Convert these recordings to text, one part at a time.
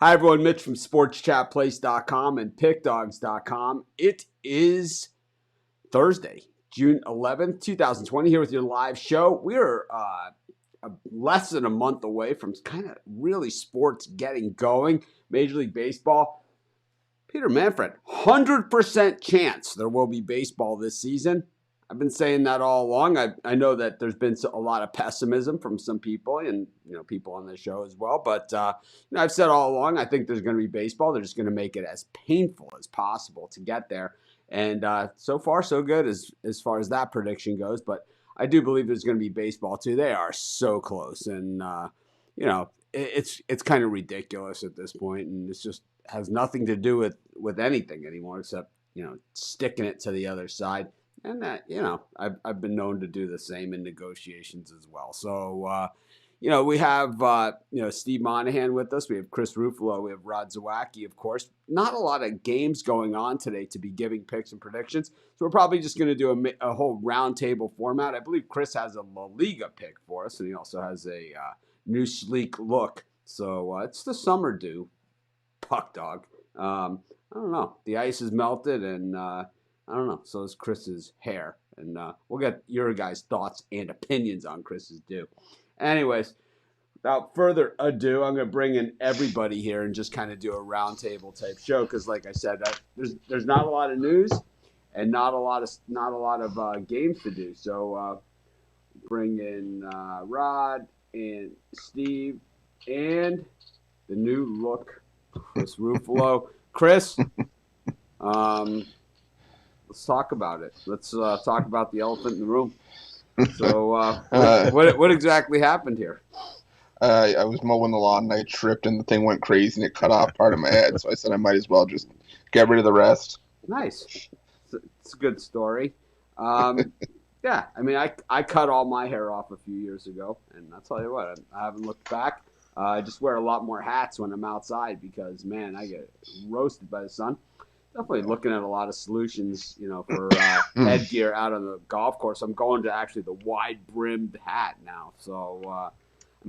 Hi, everyone. Mitch from SportsChatPlace.com and PickDogs.com. It is Thursday, June 11th, 2020, here with your live show. We are less than a month away from kind of really sports getting going. Major League Baseball. Peter Manfred, 100% chance there will be baseball this season. I've been saying that all along. I know that there's been a lot of pessimism from some people and people on the show as well. But I've said all along I think there's going to be baseball. They're just going to make it as painful as possible to get there. And so far so good as far as that prediction goes. But I do believe there's going to be baseball too. They are so close, and it's kind of ridiculous at this point, and it's just has nothing to do with anything anymore except sticking it to the other side. And that, I've been known to do the same in negotiations as well. So, we have, Steve Monahan with us. We have Chris Ruffalo. We have Rod Zawacki, of course. Not a lot of games going on today to be giving picks and predictions. So we're probably just going to do a whole roundtable format. I believe Chris has a La Liga pick for us, and he also has a new sleek look. So it's the summer dew, puck dog. I don't know. The ice is melted, and I don't know. So is Chris's hair. And we'll get your guys' thoughts and opinions on Chris's dew. Anyways, without further ado, I'm going to bring in everybody here and just kind of do a roundtable type show because, like I said, there's not a lot of news and not a lot of games to do. So bring in Rod and Steve and the new look, Chris Ruffalo. Chris, let's talk about it. Let's talk about the elephant in the room. So what exactly happened here? I was mowing the lawn and I tripped and the thing went crazy and it cut off part of my head. So I said I might as well just get rid of the rest. Nice. It's a good story. Yeah, I mean, I cut all my hair off a few years ago, and I'll tell you what, I haven't looked back. I just wear a lot more hats when I'm outside because, man, I get roasted by the sun. Definitely looking at a lot of solutions, for headgear out on the golf course. I'm going to actually the wide-brimmed hat now. So,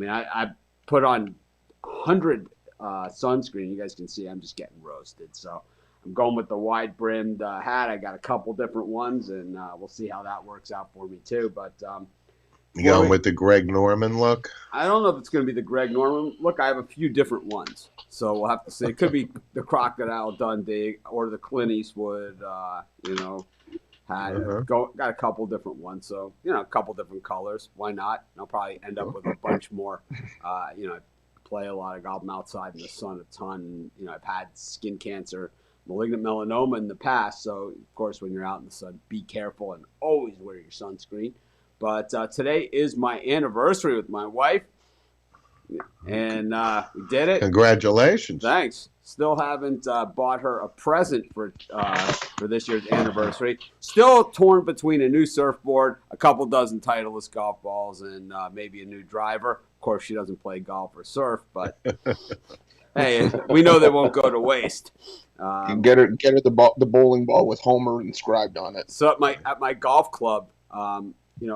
I put on 100 sunscreen. You guys can see I'm just getting roasted. So I'm going with the wide-brimmed hat. I got a couple different ones, and we'll see how that works out for me too. But you going with the Greg Norman look? I don't know if it's going to be the Greg Norman look. I have a few different ones. So we'll have to see. It could be the Crocodile Dundee or the Clint Eastwood, hat. Got a couple different ones. So, a couple different colors. Why not? I'll probably end up with a bunch more. I play a lot of golf. I'm outside in the sun a ton. I've had skin cancer, malignant melanoma in the past. So, of course, when you're out in the sun, be careful and always wear your sunscreen. But today is my anniversary with my wife, and we did it. Congratulations! Thanks. Still haven't bought her a present for this year's anniversary. Still torn between a new surfboard, a couple dozen Titleist golf balls, and maybe a new driver. Of course, she doesn't play golf or surf, but hey, we know they won't go to waste. You can get her the bowling ball with Homer inscribed on it. So at my golf club.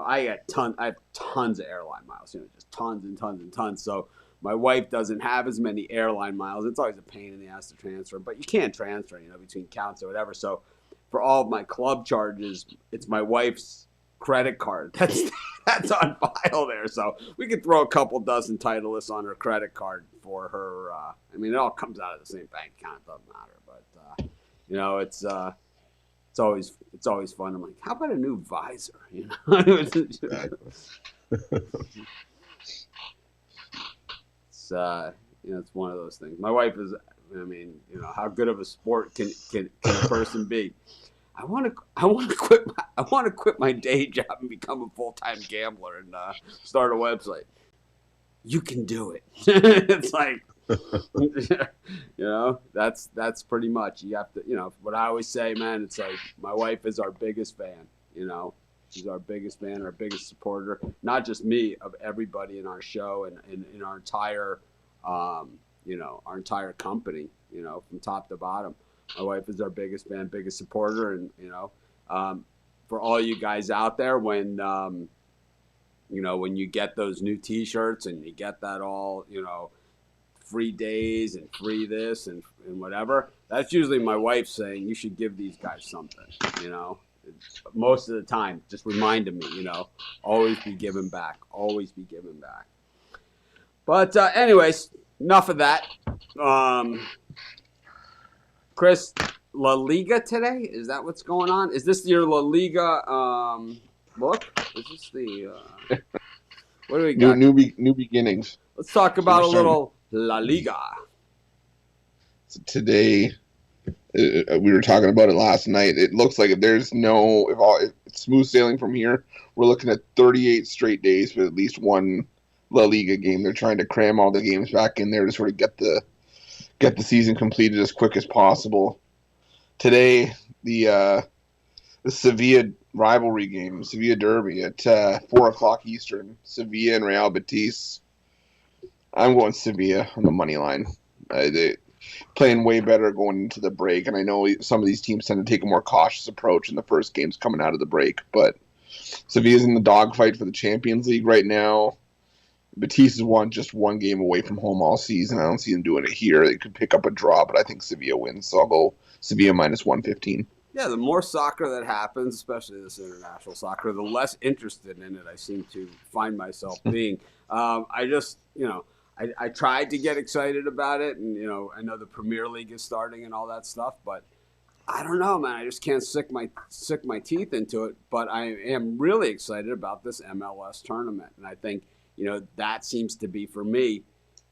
I have tons of airline miles, just tons and tons and tons. So my wife doesn't have as many airline miles. It's always a pain in the ass to transfer, but you can't transfer, between counts or whatever. So for all of my club charges, it's my wife's credit card. That's on file there. So we could throw a couple dozen Titleists on her credit card for her. It all comes out of the same bank account. It doesn't matter, but it's always fun. I'm like, how about a new visor? It's one of those things. My wife is. How good of a sport can a person be? I want to quit my day job and become a full-time gambler and start a website. You can do it. It's like. That's pretty much. You have to, what I always say, man, it's like my wife is our biggest fan, she's our biggest fan, our biggest supporter, not just me, of everybody in our show and in our entire, our entire company, from top to bottom. My wife is our biggest fan, biggest supporter. And, for all you guys out there, when you get those new t-shirts and you get that all, free days and free this and whatever. That's usually my wife saying you should give these guys something, you know. Most of the time, just reminding me, you know, always be giving back, always be giving back. But anyways, enough of that. Chris, La Liga today? Is that what's going on? Is this your La Liga look? Is this the what do we got? New beginnings. Let's talk about a little La Liga. So today, we were talking about it last night. It looks like if it's smooth sailing from here, we're looking at 38 straight days with at least one La Liga game. They're trying to cram all the games back in there to sort of get the season completed as quick as possible. Today, the Sevilla rivalry game, Sevilla Derby at 4:00 Eastern, Sevilla and Real Betis. I'm going Sevilla on the money line. They playing way better going into the break, and I know some of these teams tend to take a more cautious approach in the first games coming out of the break, but Sevilla's in the dogfight for the Champions League right now. Betis has just one game away from home all season. I don't see them doing it here. They could pick up a draw, but I think Sevilla wins, so I'll go Sevilla minus 115. Yeah, the more soccer that happens, especially this international soccer, the less interested in it I seem to find myself being. I just, you know, I tried to get excited about it, and, you know, I know the Premier League is starting and all that stuff, but I don't know, man. I just can't sick my teeth into it, but I am really excited about this MLS tournament, and I think, you know, that seems to be, for me,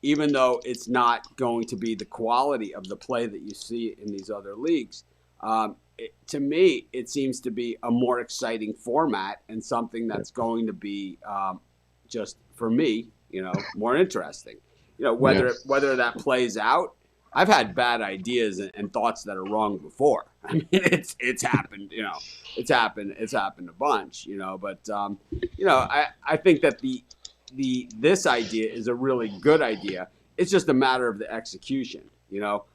even though it's not going to be the quality of the play that you see in these other leagues, to me, it seems to be a more exciting format and something that's going to be just, for me, you know, more interesting. You know, whether that plays out, I've had bad ideas and thoughts that are wrong before. I mean, it's happened, you know, it's happened a bunch, you know, but you know, I think that this idea is a really good idea. It's just a matter of the execution, you know.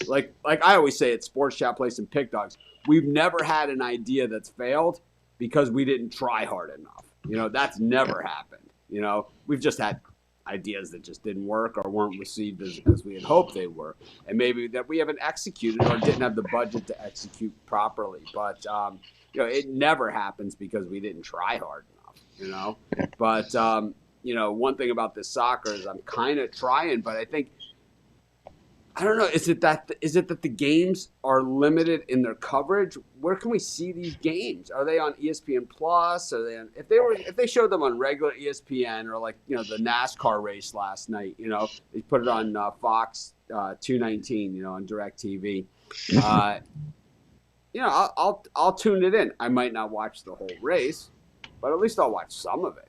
Like I always say at Sports Chat Place and Pick Dogs, we've never had an idea that's failed because we didn't try hard enough. You know, that's never happened. You know, we've just had ideas that just didn't work or weren't received as we had hoped they were. And maybe that we haven't executed or didn't have the budget to execute properly. But, you know, it never happens because we didn't try hard enough, you know. But, you know, one thing about this soccer is I'm kind of trying, but I think, I don't know. Is it that the games are limited in their coverage? Where can we see these games? Are they on ESPN Plus? Are they on, if they showed them on regular ESPN or like, you know, the NASCAR race last night, you know, they put it on Fox 219, you know, on DirecTV. You know, I'll tune it in. I might not watch the whole race, but at least I'll watch some of it.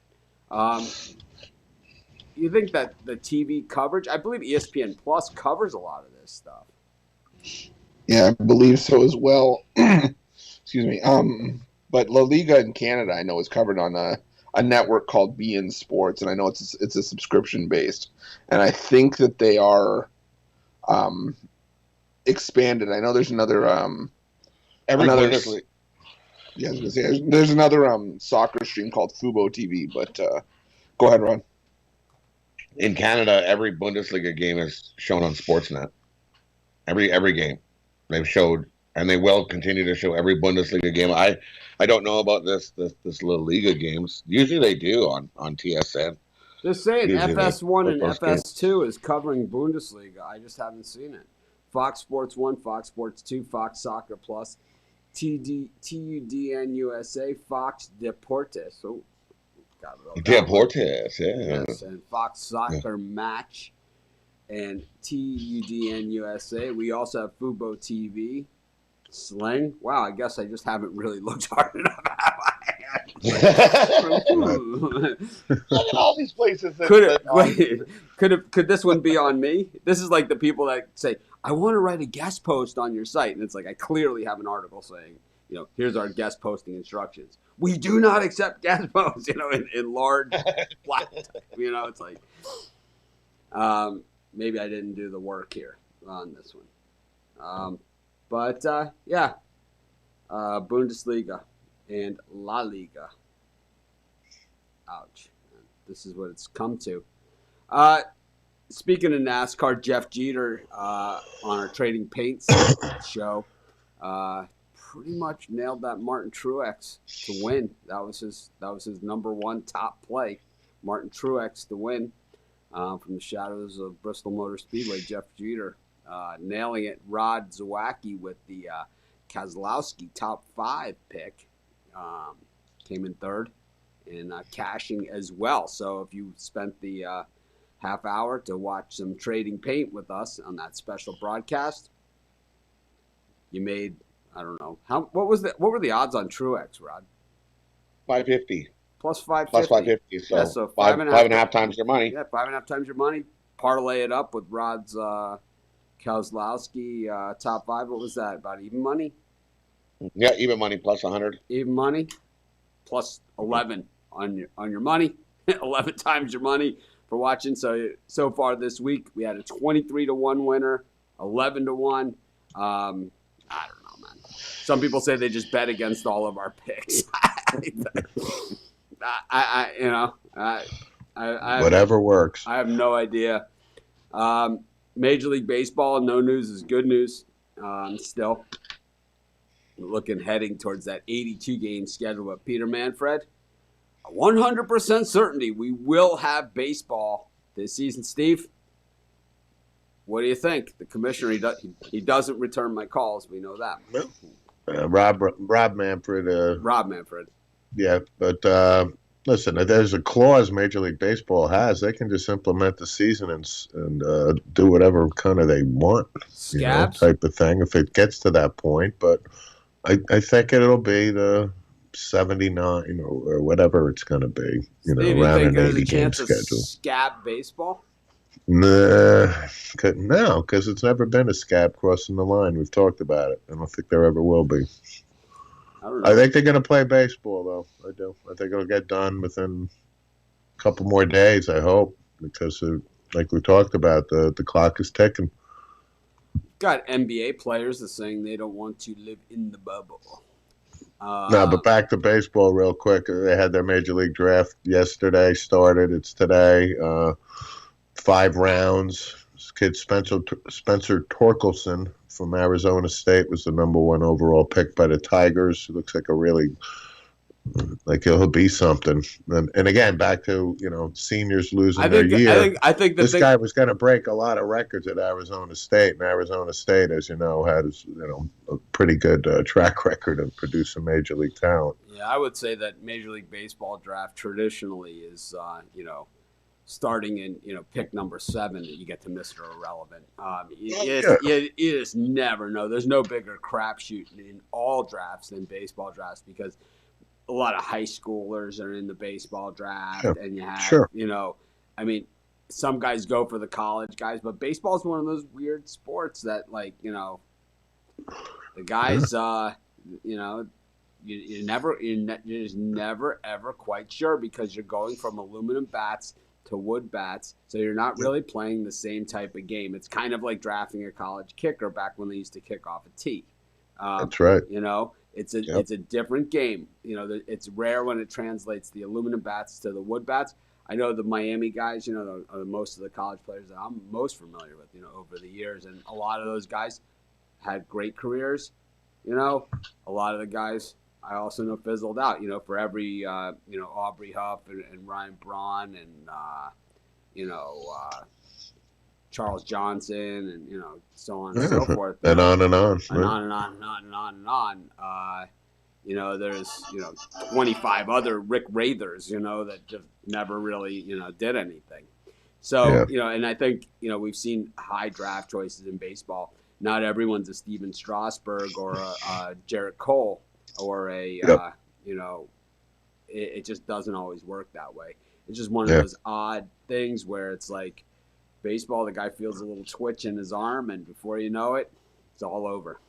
You think that the TV coverage, I believe ESPN Plus covers a lot of this stuff. Yeah, I believe so as well. Excuse me. But La Liga in Canada, I know, is covered on a network called beIN Sports, and I know it's a subscription based, and I think that they are expanded. I know there's another Bundesliga. Yeah, I was gonna say there's another soccer stream called Fubo TV, but go ahead, Ron. In Canada, every Bundesliga game is shown on Sportsnet. Every game they've showed, and they will continue to show every Bundesliga game. I don't know about this La Liga games. Usually they do on TSN. Just saying, Usually FS1 and games. FS2 is covering Bundesliga. I just haven't seen it. Fox Sports 1, Fox Sports 2, Fox Soccer Plus, TUDN USA, Fox Deportes. Oh, Deportes, yeah. Yes, and Fox Soccer Match and TUDN USA. We also have Fubo TV, Sling. Wow, I guess I just haven't really looked hard enough. All these places. Could this one be on me? This is like the people that say, I want to write a guest post on your site. And it's like, I clearly have an article saying, you know, here's our guest posting instructions. We do not accept guest posts, you know, in large black type. You know, it's like, maybe I didn't do the work here on this one. But yeah, Bundesliga and La Liga. Ouch. This is what it's come to. speaking of NASCAR, Jeff Jeter on our Trading Paints show pretty much nailed that Martin Truex to win. That was his number one top play, Martin Truex to win from the shadows of Bristol Motor Speedway. Jeff Jeter nailing it. Rod Zawacki with the Keselowski top 5 pick came in third and cashing as well. So if you spent the half hour to watch some Trading Paint with us on that special broadcast, you made, I don't know, what were the odds on Truex, Rod? 550. Plus 550. Plus 550. So, yeah, so five and a half times your money. Yeah, 5.5 times your money. Parlay it up with Rod's Keselowski top 5. What was that? About even money? Yeah, even money plus 100. Even money plus 11 on your money. 11 times your money for watching. So far this week we had a 23-1 winner, 11-1. I don't know, man. Some people say they just bet against all of our picks. Whatever works. I have no idea. Major League Baseball, no news is good news. Still heading towards that 82-game schedule. But Peter Manfred, 100% certainty we will have baseball this season. Steve, what do you think? The commissioner, he doesn't return my calls. We know that. Rob Manfred. Rob Manfred. Yeah, but listen, there's a clause Major League Baseball has. They can just implement the season and do whatever kind of they want, type of thing, if it gets to that point. But I think it'll be the 79 or whatever it's going to be, Steve, around an 80-game schedule. Scab baseball? No, because it's never been a scab crossing the line. We've talked about it. I don't think there ever will be. I think they're going to play baseball, though. I do. I think it'll get done within a couple more days, I hope, because, like we talked about, the clock is ticking. Got NBA players that saying they don't want to live in the bubble. No, but back to baseball real quick. They had their Major League Draft yesterday, started. It's today. 5 rounds. This kid Spencer Torkelson from Arizona State was the number 1 overall pick by the Tigers. He looks like he'll be something. And again, back to seniors losing their year. I think this guy was going to break a lot of records at Arizona State, and Arizona State, as you know, has a pretty good track record of producing major league talent. Yeah, I would say that Major League Baseball draft traditionally is starting in pick number 7 that you get to Mr. Irrelevant. You just never know. There's no bigger crapshoot in all drafts than baseball drafts, because a lot of high schoolers are in the baseball draft, and you have some guys go for the college guys, but baseball is one of those weird sports that the guys you're just never ever quite sure, because you're going from aluminum bats to wood bats, so you're not really playing the same type of game. It's kind of like drafting a college kicker back when they used to kick off a tee. That's right. It's a different game. It's rare when it translates the aluminum bats to the wood bats. I know the Miami guys, are most of the college players that I'm most familiar with, over the years, and a lot of those guys had great careers. A lot of the guys I also know fizzled out. For every Aubrey Huff and Ryan Braun and Charles Johnson and so on and so forth. And on and on. And on and on and on and on and on. There's 25 other Rick Rathers, that just never really did anything. So and I think we've seen high draft choices in baseball. Not everyone's a Steven Strasburg or a Jarrett Cole or a it just doesn't always work that way. It's just one of those odd things where it's like baseball, the guy feels a little twitch in his arm, and before you know it, it's all over.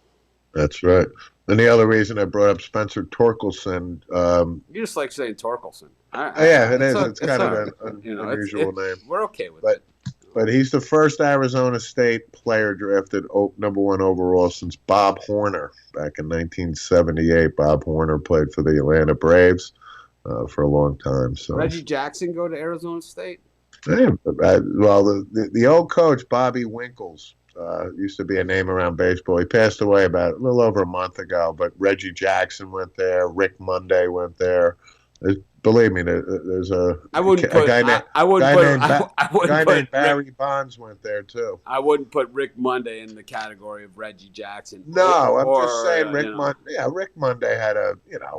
That's right. And the other reason I brought up Spencer Torkelson. You just like saying Torkelson. It is. It's kind of an unusual name. We're okay with it. But he's the first Arizona State player drafted number 1 overall since Bob Horner back in 1978. Bob Horner played for the Atlanta Braves for a long time. So Reggie Jackson go to Arizona State? Yeah, well, the old coach, Bobby Winkles, used to be a name around baseball. He passed away about a little over a month ago, but Reggie Jackson went there. Rick Monday went there. Believe me, there's a guy named Barry Bonds went there too. I wouldn't put Rick Monday in the category of Reggie Jackson. No, I'm just saying Rick Monday. Yeah, Rick Monday had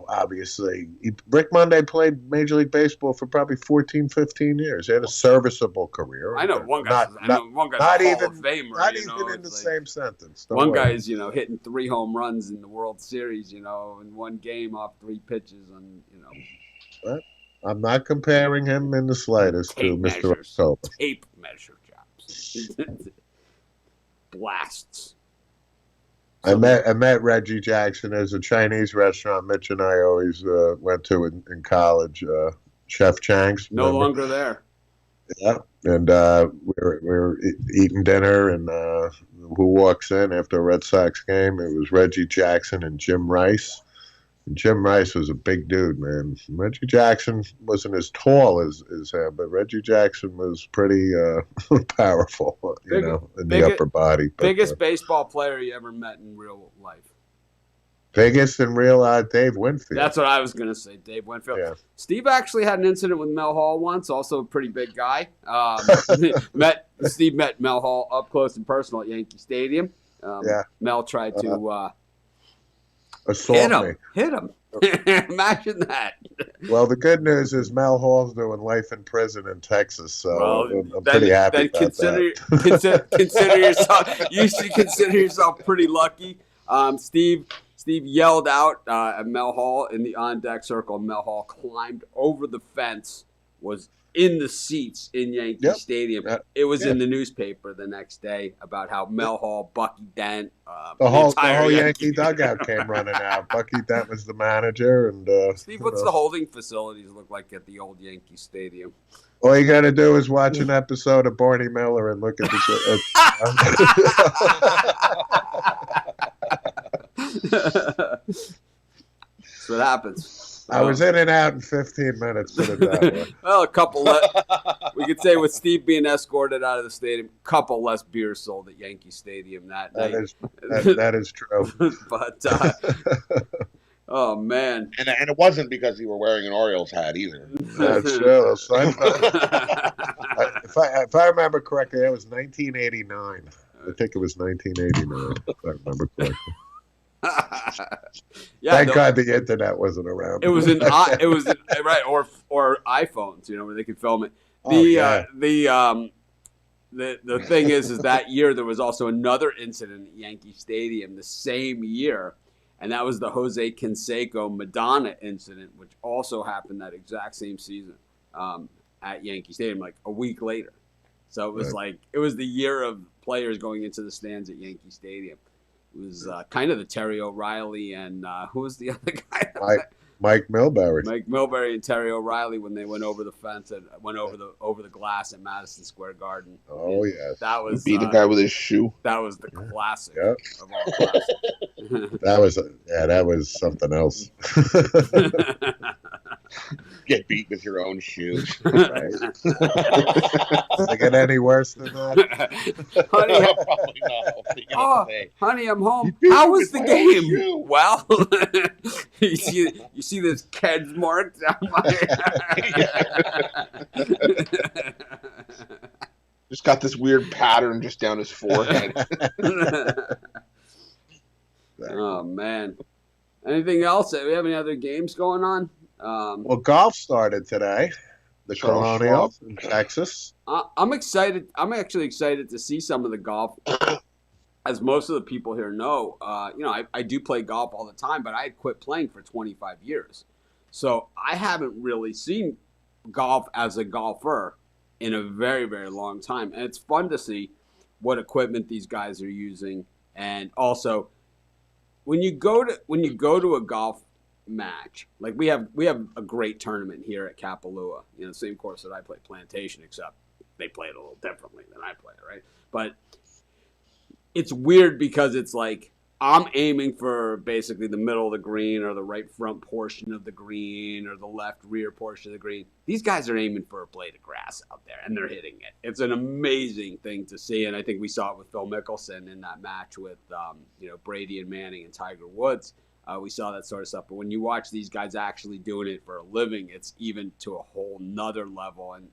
obviously Rick Monday played Major League Baseball for probably 14, 15 years. He had a serviceable career. I know one guy. One guy's not a even Hall of Famer. Not even in the same sentence. One guy's hitting 3 home runs in the World Series. In one game off 3 pitches, and But I'm not comparing him in the slightest to Mr. October. Tape measure jobs. Blasts. I met Reggie Jackson. There's a Chinese restaurant Mitch and I always went to in college, Chef Chang's. No longer there. Yeah, and we were eating dinner, and who walks in after a Red Sox game? It was Reggie Jackson and Jim Rice. And Jim Rice was a big dude, man. Reggie Jackson wasn't as tall as him, but Reggie Jackson was pretty powerful, in the upper body. Biggest baseball player you ever met in real life? Biggest in real life, Dave Winfield. That's what I was going to say, Dave Winfield. Yeah. Steve actually had an incident with Mel Hall once, also a pretty big guy. Steve met Mel Hall up close and personal at Yankee Stadium. Mel tried to hit him. Imagine that. Well, the good news is Mel Hall's doing life in prison in Texas, so I'm pretty happy about that. Consider yourself. You should consider yourself pretty lucky. Steve yelled out at Mel Hall in the on-deck circle. Mel Hall climbed over the fence, was in the seats in Yankee Stadium. It was in the newspaper the next day about how Mel Hall, Bucky Dent, the whole Yankee dugout came running out. Bucky Dent was the manager, and Steve, what's the holding facilities look like at the old Yankee Stadium? All you got to do is watch an episode of Barney Miller and look at the. That's what happens. I was in and out in 15 minutes, put it that way. Well, we could say with Steve being escorted out of the stadium, a couple less beers sold at Yankee Stadium that night. That is true. But, oh, man. And it wasn't because you were wearing an Orioles hat either. That's true. If I remember correctly, that was 1989. I think it was 1989, if I remember correctly. Thank God the internet wasn't around. It was right or iPhones, where they could film it. The thing is that year there was also another incident at Yankee Stadium the same year, and that was the Jose Canseco Madonna incident, which also happened that exact same season at Yankee Stadium, like a week later. So it was it was the year of players going into the stands at Yankee Stadium. It was kind of the Terry O'Reilly and who was the other guy? Mike Milbury. Mike Milbury and Terry O'Reilly when they went over the fence and went over the glass at Madison Square Garden. Oh yeah, that was beat the guy with his shoe. That was the classic of all classics. That was something else. Get beat with your own shoes. Right. Does it get any worse than that? Honey, I'm home. How was the game? Well, you see this Ked's mark down my. Just got this weird pattern just down his forehead. Oh man! Anything else? Do we have any other games going on? Well, golf started today. The Colonials in Texas. I'm excited. I'm actually excited to see some of the golf. As most of the people here know, I do play golf all the time, but I had quit playing for 25 years. So I haven't really seen golf as a golfer in a very, very long time. And it's fun to see what equipment these guys are using. And also, when you go to a golf match, like we have a great tournament here at Kapalua, same course that I play, Plantation, except they play it a little differently than I play it, right? But it's weird because it's like I'm aiming for basically the middle of the green or the right front portion of the green or the left rear portion of the green. These guys are aiming for a blade of grass out there, and they're hitting it. It's an amazing thing to see, and I think we saw it with Phil Mickelson in that match with Brady and Manning and Tiger Woods. We saw that sort of stuff. But when you watch these guys actually doing it for a living, it's even to a whole nother level. And,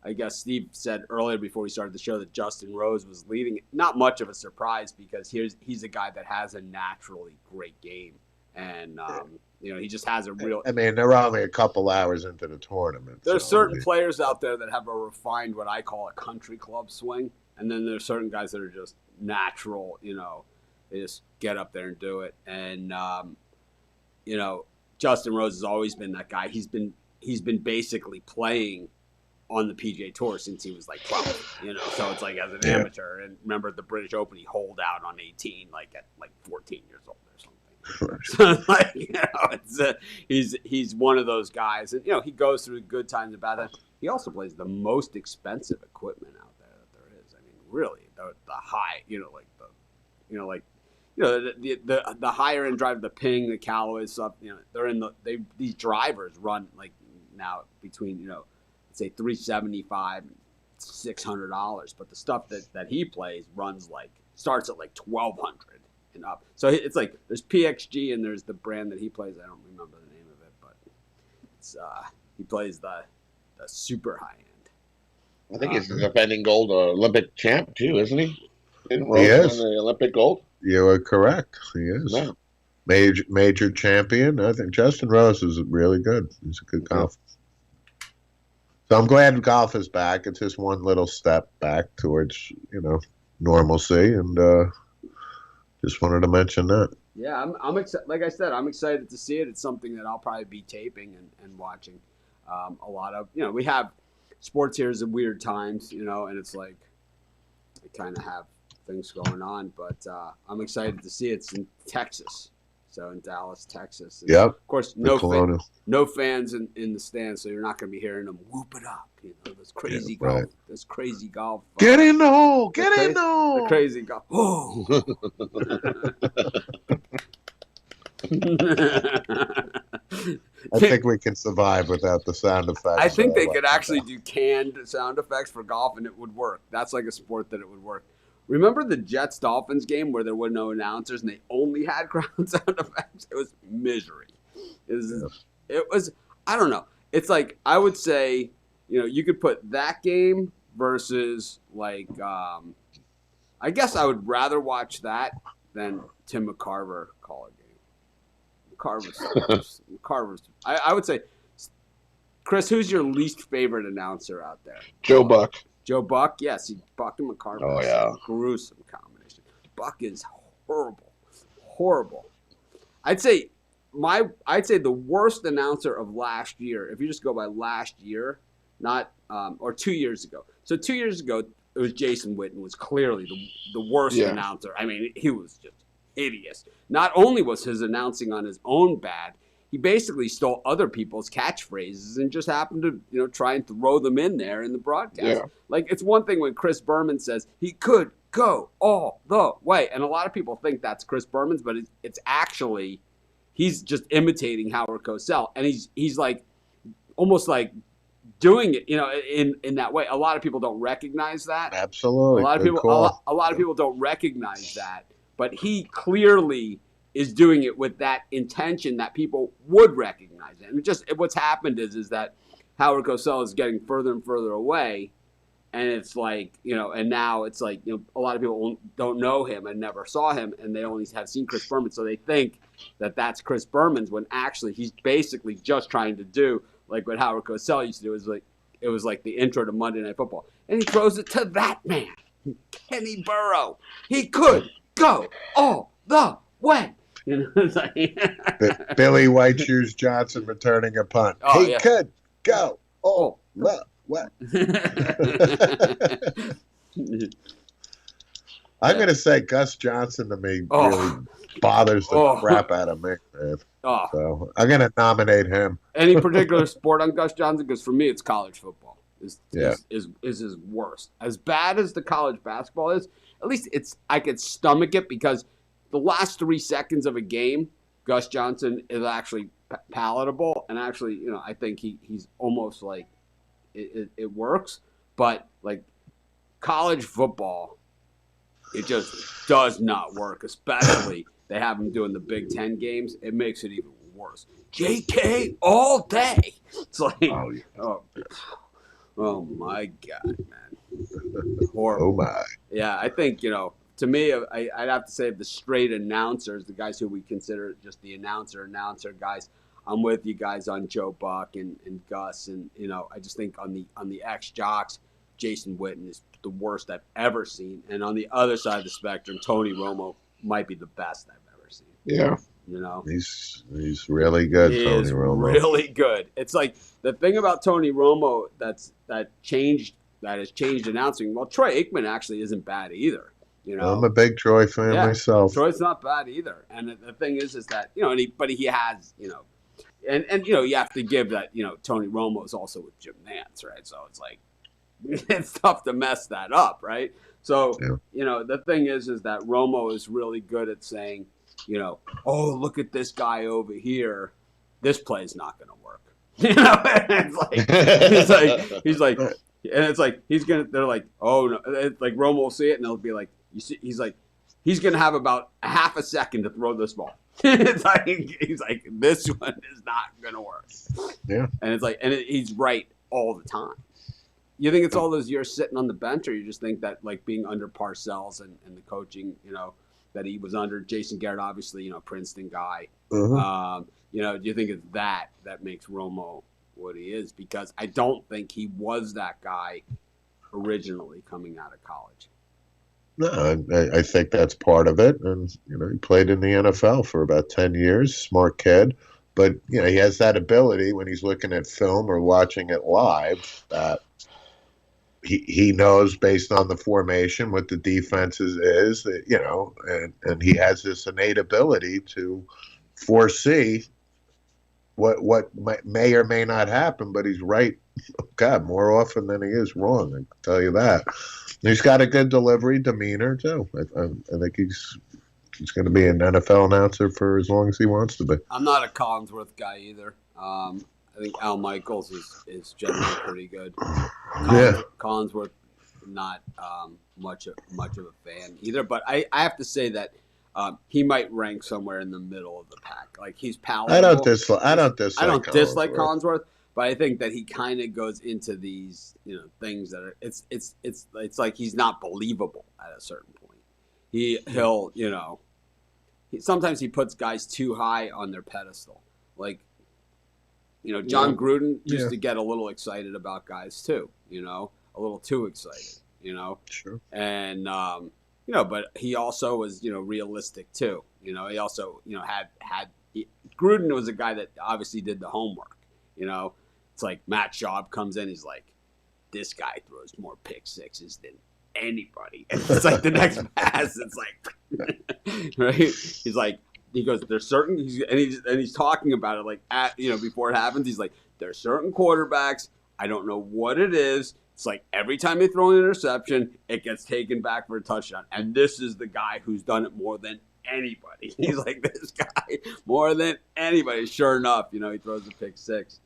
I guess Steve said earlier before we started the show that Justin Rose was leading. Not much of a surprise because he's a guy that has a naturally great game. And, he just has a real... I mean, they're only a couple hours into the tournament. There's certain players out there that have a refined, what I call a country club swing. And then there's certain guys that are just natural, they just get up there and do it. And, Justin Rose has always been that guy. He's been basically playing on the PGA Tour since he was like 12, so it's like as an amateur. And remember at the British Open, he holed out on 18, at 14 years old or something. So he's one of those guys, and he goes through good times and bad times. He also plays the most expensive equipment out there that there is. I mean, really, the high, the higher end driver, the Ping, the Callaway stuff. They're in these drivers run now between say $375 and $600, but the stuff that he plays starts at $1,200 and up. So it's there's PXG and there's the brand that he plays. I don't remember the name of it, but it's he plays the super high end. I think he's the defending gold Olympic champ too, isn't he? Didn't He is. Rose win the Olympic gold? You are correct. He is. Yeah. Major champion. I think Justin Rose is really good. He's a good golfer. So I'm glad golf is back. It's just one little step back towards, normalcy, and just wanted to mention that. Yeah, I'm excited. Like I said, I'm excited to see it. It's something that I'll probably be taping and watching a lot of. We have sports here is at weird times, and it's I kind of have things going on, but I'm excited to see it. It's in Texas. So in Dallas, Texas. And yep. Of course, no fans in the stands, so you're not going to be hearing them whoop it up. Those crazy golf. Right. Those crazy golf. Get in the hole. Get in the hole. The crazy golf. Oh. I think we can survive without the sound effects. I think they could actually do canned sound effects for golf, and it would work. That's like a sport that it would work. Remember the Jets-Dolphins game where there were no announcers and they only had crowd sound effects? It was misery. It was I don't know. It's I would say, you could put that game versus I guess I would rather watch that than Tim McCarver call a game. McCarver's I would say, Chris, who's your least favorite announcer out there? Joe Buck. Joe Buck, yes, Buck and McCarver. Oh yeah, gruesome combination. Buck is horrible. I'd say the worst announcer of last year. If you just go by last year, not or 2 years ago. So 2 years ago, it was Jason Witten was clearly the worst announcer. I mean, he was just hideous. Not only was his announcing on his own bad, he basically stole other people's catchphrases and just happened to, try and throw them in there in the broadcast. Yeah. It's one thing when Chris Berman says he could go all the way, and a lot of people think that's Chris Berman's, but it's actually he's just imitating Howard Cosell, and he's almost doing it, in that way. A lot of people don't recognize that. Absolutely. A lot of people don't recognize that, but he clearly is doing it with that intention that people would recognize it. And what's happened is that Howard Cosell is getting further and further away, and it's and now it's a lot of people don't know him and never saw him, and they only have seen Chris Berman, so they think that that's Chris Berman's, when actually he's basically just trying to do what Howard Cosell used to do. It was like the intro to Monday Night Football, and he throws it to that man, Kenny Burrow. He could go all the way. Billy White Shoes Johnson returning a punt. Oh, he could go. Oh, what? I'm going to say Gus Johnson to me really bothers the crap out of me, man. So I'm going to nominate him. Any particular sport on Gus Johnson? Because for me, it's college football. Is his worst. As bad as the college basketball is, at least I could stomach it because the last 3 seconds of a game, Gus Johnson is actually palatable, and actually, I think he's almost like it works. But like college football, it just does not work. Especially they have him doing the Big Ten games. It makes it even worse. JK all day. It's like, oh my God, man. Horrible. Oh my. Yeah, I think, to me, I'd have to say the straight announcers, the guys who we consider just the announcer guys. I'm with you guys on Joe Buck and Gus, and I just think on the ex-jocks, Jason Witten is the worst I've ever seen, and on the other side of the spectrum, Tony Romo might be the best I've ever seen. Yeah, he's really good. Tony Romo, really good. It's like the thing about Tony Romo that has changed announcing. Well, Troy Aikman actually isn't bad either. I'm a big Troy fan myself. Troy's not bad either, and the thing is that but he has and you have to give that Tony Romo is also with Jim Nantz, right? So it's like it's tough to mess that up, right? So the thing is that Romo is really good at saying, oh, look at this guy over here, this play is not going to work. He's like, and it's like they're like, oh no, it's like Romo will see it and they'll be like, you see, he's like, he's going to have about a half a second to throw this ball. It's like, he's like, this one is not going to work. Yeah. And it's like, he's right all the time. You think it's all those years sitting on the bench, or you just think that like being under Parcells and the coaching, that he was under Jason Garrett, obviously, Princeton guy. Mm-hmm. Do you think it's that makes Romo what he is? Because I don't think he was that guy originally coming out of college. No, I think that's part of it. And, he played in the NFL for about 10 years, smart kid. But, he has that ability when he's looking at film or watching it live that he knows based on the formation what the defenses is, that, and he has this innate ability to foresee what may or may not happen, but he's right, God, more often than he is wrong, I can tell you that. He's got a good delivery, demeanor, too. I think he's going to be an NFL announcer for as long as he wants to be. I'm not a Collinsworth guy either. I think Al Michaels is generally pretty good. Collinsworth, not much of a fan either. But I have to say that he might rank somewhere in the middle of the pack. Like he's palatable. I don't dislike Collinsworth, but I think that he kind of goes into these things that are it's like he's not believable at a certain point. He'll sometimes he puts guys too high on their pedestal. Like John Gruden used to get a little excited about guys too. A little too excited. Sure. And but he also was realistic too. He also had Gruden was a guy that obviously did the homework. It's like Matt Schaub comes in, he's like, this guy throws more pick sixes than anybody. And it's like the next pass, it's like, right? He's like, he goes, there's certain, he's talking about it like before it happens. He's like, there's certain quarterbacks, I don't know what it is. It's like every time they throw an interception, it gets taken back for a touchdown. And this is the guy who's done it more than anybody. He's like, this guy more than anybody. Sure enough, he throws a pick six.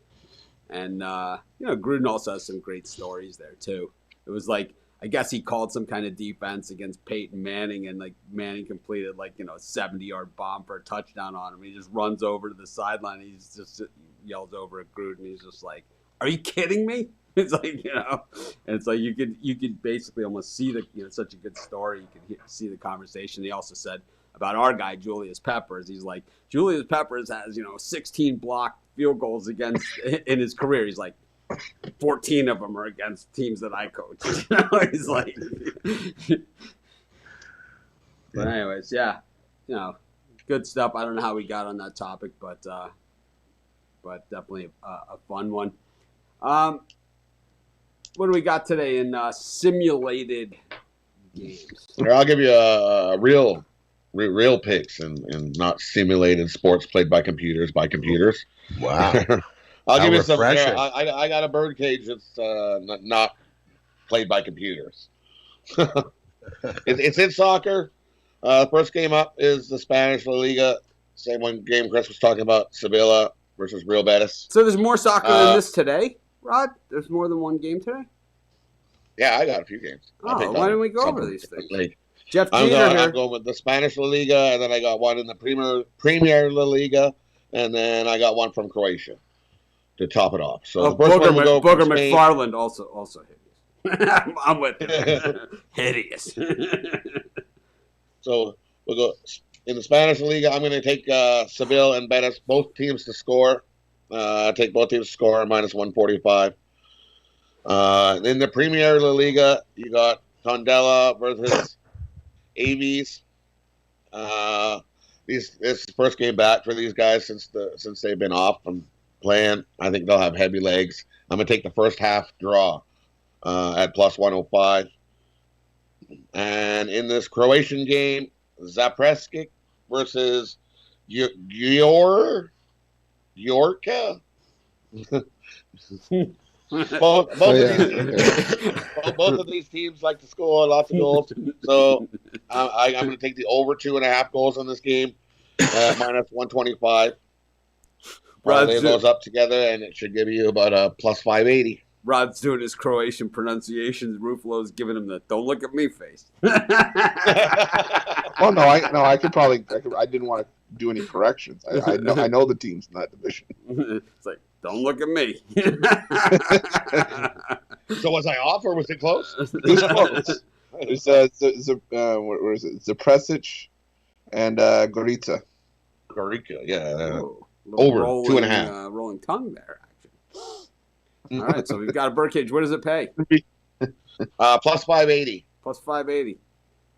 And, Gruden also has some great stories there, too. It was like, I guess he called some kind of defense against Peyton Manning, and, like, Manning completed, a 70-yard bomb for a touchdown on him. He just runs over to the sideline. And he's just yells over at Gruden. He's just like, are you kidding me? It's like, and it's like you could basically almost see such a good story. You could see the conversation. He also said about our guy, Julius Peppers. He's like, Julius Peppers has, 16 blocked field goals in his career. He's like, 14 of them are against teams that I coach. He's like, but anyways, yeah, good stuff. I don't know how we got on that topic, but definitely a fun one. What do we got today in simulated games? I'll give you a real picks and not simulated sports played by computers Wow. I'll give you some. I got a birdcage that's not played by computers. It's in soccer, First game up is the Spanish La Liga. Same one game Chris was talking about, Sevilla versus Real Betis. So there's more soccer than this today, Rod? There's more than one game today? Yeah, I got a few games. Oh, why don't we go over these things? Like, Jeff Jeter here. I'm going with the Spanish La Liga, and then I got one in the Premier La Liga, and then I got one from Croatia to top it off. So the first one will go Booger McFarland also hideous. I'm with you. Hideous. So we'll go in the Spanish La Liga. I'm going to take Seville and Betis, both teams to score. Take both teams to score minus 145. In the Premier La Liga, you got Tondela versus Aves. This is the first game back for these guys since they've been off from playing. I think they'll have heavy legs. I'm going to take the first half draw at plus 105. And in this Croatian game, Zapreskic versus Yorka. Both of these teams like to score lots of goals. So I'm going to take the over 2.5 goals in this game, minus 125. Lay those up together, and it should give you about a plus 580. Rod's doing his Croatian pronunciations. Ruffalo's giving him the "don't look at me" face. Well, I didn't want to do any corrections. I know the teams in that division. It's like, don't look at me. So was I off, or was it close? It was close. Where is it? Zapresic and Gorica. Gorica, yeah. Over rolling, 2.5. Rolling tongue there, actually. All right, so we've got a birdcage. What does it pay? Plus 580. Plus 580.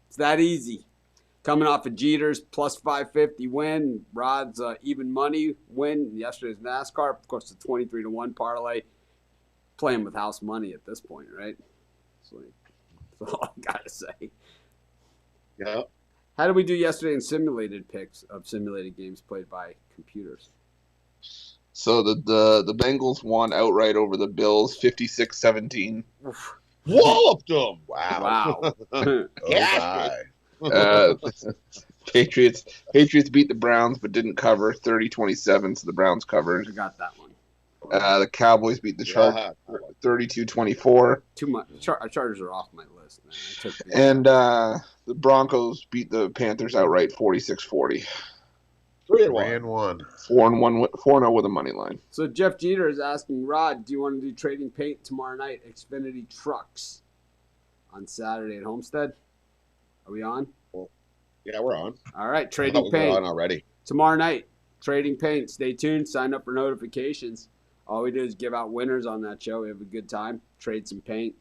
It's that easy. Coming off of Jeter's plus 550 win, Rod's even money win yesterday's NASCAR. Of course, the 23-1 parlay. Playing with house money at this point, right? That's all I gotta say. Yeah. How did we do yesterday in simulated picks of simulated games played by computers? So the Bengals won outright over the Bills, 56-17. Walloped them. Wow. Patriots beat the Browns but didn't cover, 30-27, so the Browns covered. I got that one. The Cowboys beat the Chargers 32-24. Too much. Chargers are off my list, man. And the Broncos beat the Panthers outright 46-40. 3-1. 4-0 with a money line. So Jeff Jeter is asking Rod, do you want to do trading paint tomorrow night? Xfinity Trucks on Saturday at Homestead. Are we on? Well, yeah, we're on. All right, trading paint. We're on already. Tomorrow night, trading paint. Stay tuned. Sign up for notifications. All we do is give out winners on that show. We have a good time. Trade some paint.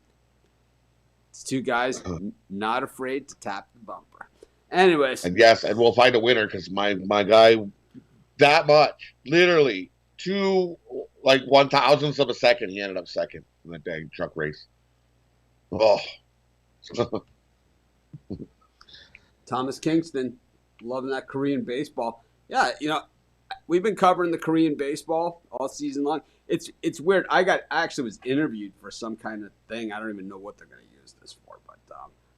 It's two guys not afraid to tap the bumper. Anyways. And yes, and we'll find a winner because my guy, that much, literally 1/1000th of a second, he ended up second in that dang truck race. Oh. Thomas Kingston, loving that Korean baseball. Yeah, we've been covering the Korean baseball all season long. It's weird. I actually was interviewed for some kind of thing. I don't even know what they're going to use this for, but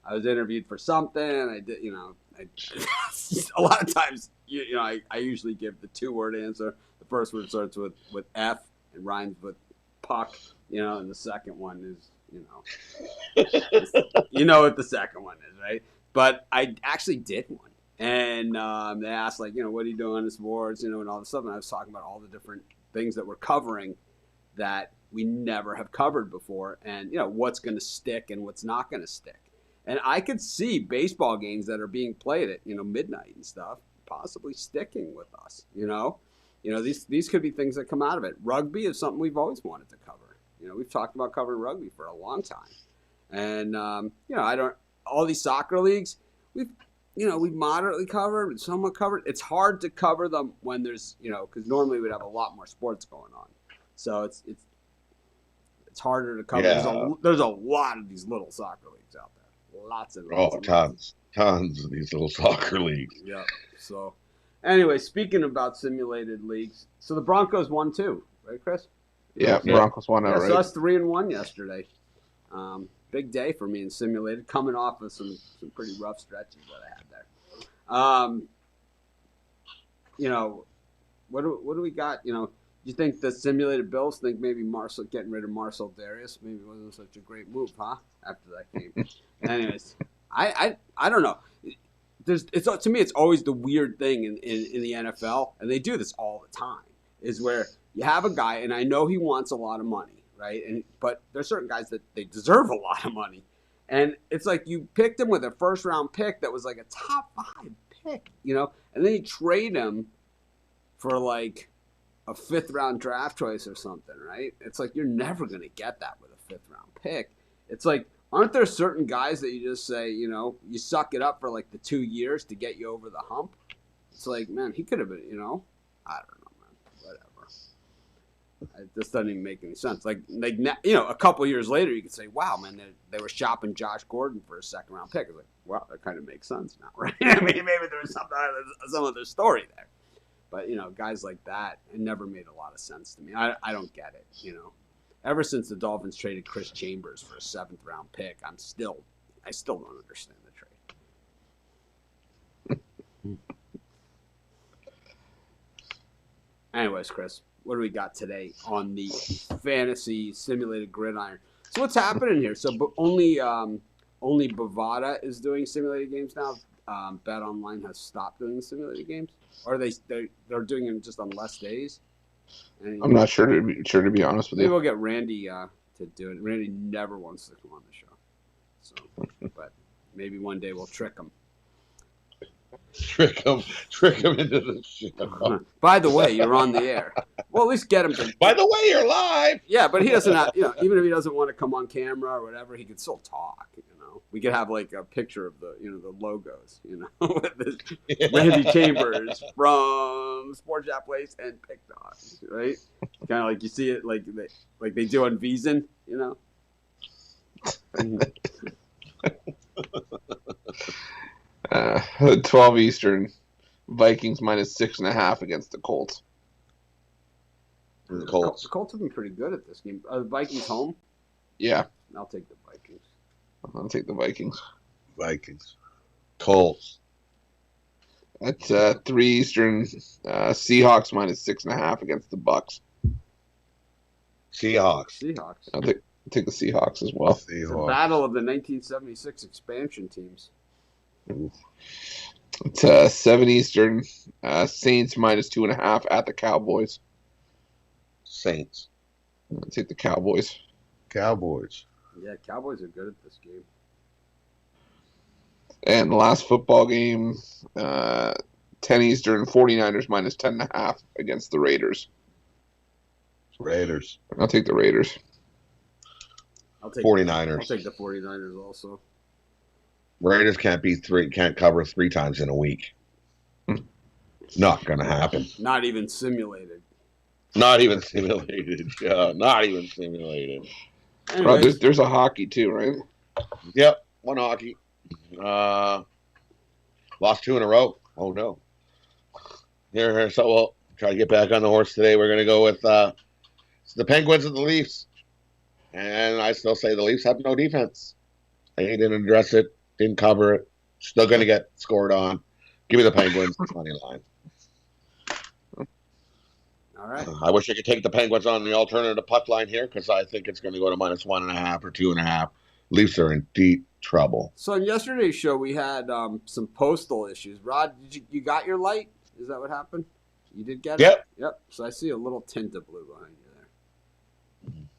I was interviewed for something. I did, a lot of times, I usually give the 2-word answer. The first word starts with F and rhymes with puck, and the second one is, what the second one is, right? But I actually did one. And they asked, what are you doing in sports, and all this stuff. And I was talking about all the different things that we're covering that we never have covered before, and, what's going to stick and what's not going to stick. And I could see baseball games that are being played at, midnight and stuff possibly sticking with us, These could be things that come out of it. Rugby is something we've always wanted to cover. We've talked about covering rugby for a long time. And, all these soccer leagues, we've moderately covered, somewhat covered. It's hard to cover them when there's, because normally we'd have a lot more sports going on. So it's harder to cover. Yeah. There's a lot of these little soccer leagues out there. Lots and lots. Tons of these little soccer leagues. Yeah. So, anyway, speaking about simulated leagues, so the Broncos won too, right, Chris? Yeah, Broncos won outright. So us 3-1 yesterday. big day for me in simulated, coming off of some pretty rough stretches that I had there. What do we got? Do you think the simulated Bills think maybe getting rid of Marcel Darius maybe wasn't such a great move, huh? After that game. Anyways, I don't know. To me, it's always the weird thing in the NFL, and they do this all the time, is where you have a guy, and I know he wants a lot of money, right? But there's certain guys that they deserve a lot of money. And it's like you picked him with a first-round pick that was like a top 5 pick, and then you trade him for like a 5th-round draft choice or something, right? It's like you're never going to get that with a 5th-round pick. It's like, aren't there certain guys that you just say, you suck it up for like the 2 years to get you over the hump? It's like, man, he could have been, I don't know, man, whatever. It just doesn't even make any sense. Like a couple years later, you could say, wow, man, they were shopping Josh Gordon for a 2nd-round pick. It's like, well, that kind of makes sense now, right? I mean, maybe there was some other story there. But, guys like that, it never made a lot of sense to me. I don't get it, Ever since the Dolphins traded Chris Chambers for a 7th-round pick, I still don't understand the trade. Anyways, Chris, what do we got today on the fantasy simulated gridiron? So what's happening here? So only Bovada is doing simulated games now. Bet Online has stopped doing simulated games, or they're doing them just on less days. I'm not sure to be honest with you. Maybe we'll get Randy to do it. Randy never wants to come on the show, but maybe one day we'll trick him. Trick him into the show. By the way, you're on the air. Well, at least get him to. By the way, you're live. Yeah, but he doesn't have. Even if he doesn't want to come on camera or whatever, he could still talk. We could have like a picture of the the logos. With Randy Chambers from Sports Chat Place and Pick Dogs, right? Kind of like you see it like they do on Veasan, 12 Eastern, Vikings -6.5 against the Colts. The Colts. The Colts have been pretty good at this game. Are the Vikings home? Yeah. I'll take the Vikings. I'll take the Vikings. Colts. At 3 Eastern, Seahawks -6.5 against the Bucks. Seahawks. I'll take the Seahawks as well. It's a battle of the 1976 expansion teams. It's 7 Eastern, Saints -2.5 at the Cowboys. Saints. I'll take the Cowboys. Yeah, Cowboys are good at this game. And the last football game, 10 Eastern, 49ers -10.5 against the Raiders. I'll take the Raiders. I'll take 49ers. I'll take the 49ers also. Raiders can't cover 3 times in a week. Not gonna happen. Not even simulated. Yeah, not even simulated. Anyways, there's a hockey too, right? Yep, one hockey. Lost 2 in a row. Oh no. Here. So we'll try to get back on the horse today. We're gonna go with the Penguins and the Leafs, and I still say the Leafs have no defense. They didn't address it, didn't cover it. Still gonna get scored on. Give me the Penguins money line. All right. I wish I could take the Penguins on the alternative puck line here because I think it's going to go to -1.5 or 2.5. Leafs are in deep trouble. So in yesterday's show, we had some postal issues. Rod, you got your light? Is that what happened? You did get it? Yep. So I see a little tint of blue behind you there.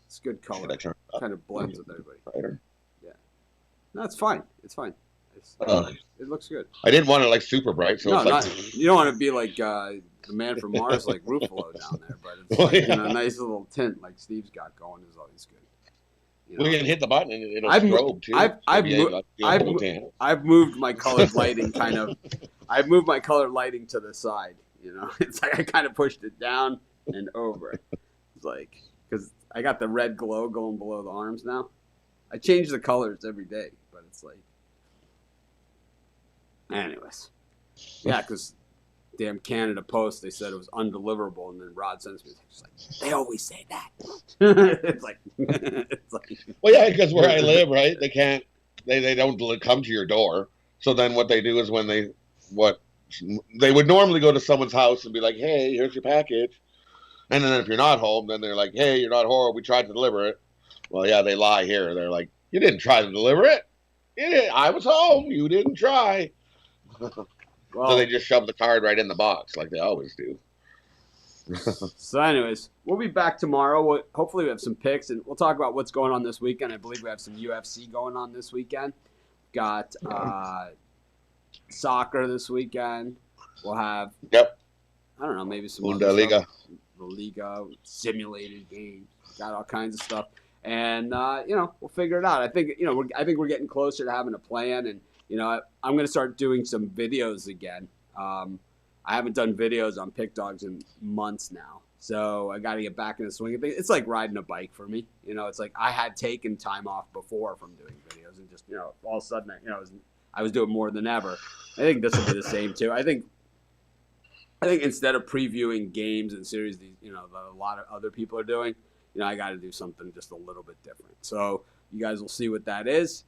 It's good color. Kind of blends with everybody. Brighter. Yeah. No, it's fine. It's fine. It looks good. I didn't want it like super bright, so no, it's you don't want to be like the man from Mars, like Ruffalo down there, but it's like, a nice little tint like Steve's got going is always good. We can hit the button and it'll strobe too. I've moved my colored lighting I've moved my colored lighting to the side. It's like I kind of pushed it down and over. It's like because I got the red glow going below the arms now. I change the colors every day, but it's like. Anyways, yeah, because damn Canada Post, they said it was undeliverable, and then Rod sends me, it's like, they always say that. It's like, well, yeah, because where I live, right, they don't come to your door. So then what they do is when they would normally go to someone's house and be like, hey, here's your package. And then if you're not home, then they're like, hey, you're not home. We tried to deliver it. Well, yeah, they lie here. They're like, you didn't try to deliver it. I was home. You didn't try. well, so they just shove the card right in the box like they always do. So anyways, we'll be back tomorrow. Hopefully we have some picks, and we'll talk about what's going on this weekend. I believe we have some UFC going on this weekend. Got soccer this weekend. We'll have, I don't know, maybe some Liga. The Liga, simulated games. Got all kinds of stuff. And, we'll figure it out. I think, we're getting closer to having a plan. And, I'm going to start doing some videos again. I haven't done videos on Pick Dogs in months now. So I got to get back in the swing of things. It's like riding a bike for me. It's like I had taken time off before from doing videos and just, all of a sudden, I was doing more than ever. I think this will be the same too. I think instead of previewing games and series, that a lot of other people are doing, I got to do something just a little bit different. So you guys will see what that is.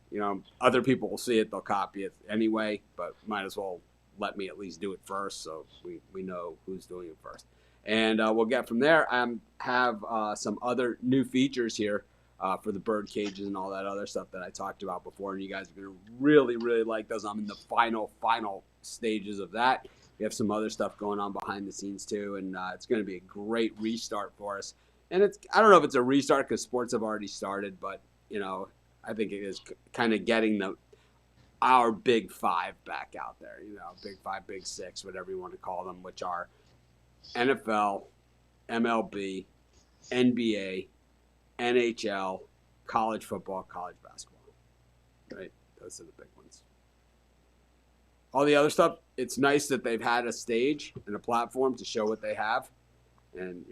Other people will see it. They'll copy it anyway, but might as well let me at least do it first so we know who's doing it first. And we'll get from there. I have some other new features here for the bird cages and all that other stuff that I talked about before, and you guys are going to really, really like those. I'm in the final stages of that. We have some other stuff going on behind the scenes too, and it's going to be a great restart for us. And I don't know if it's a restart because sports have already started, but I think it is kind of getting our big five back out there. Big five, big six, whatever you want to call them, which are NFL, MLB, NBA, NHL, college football, college basketball. Right? Those are the big ones. All the other stuff, it's nice that they've had a stage and a platform to show what they have. And,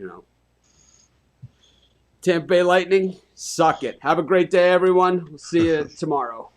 Tampa Bay Lightning, suck it. Have a great day, everyone. We'll see you tomorrow.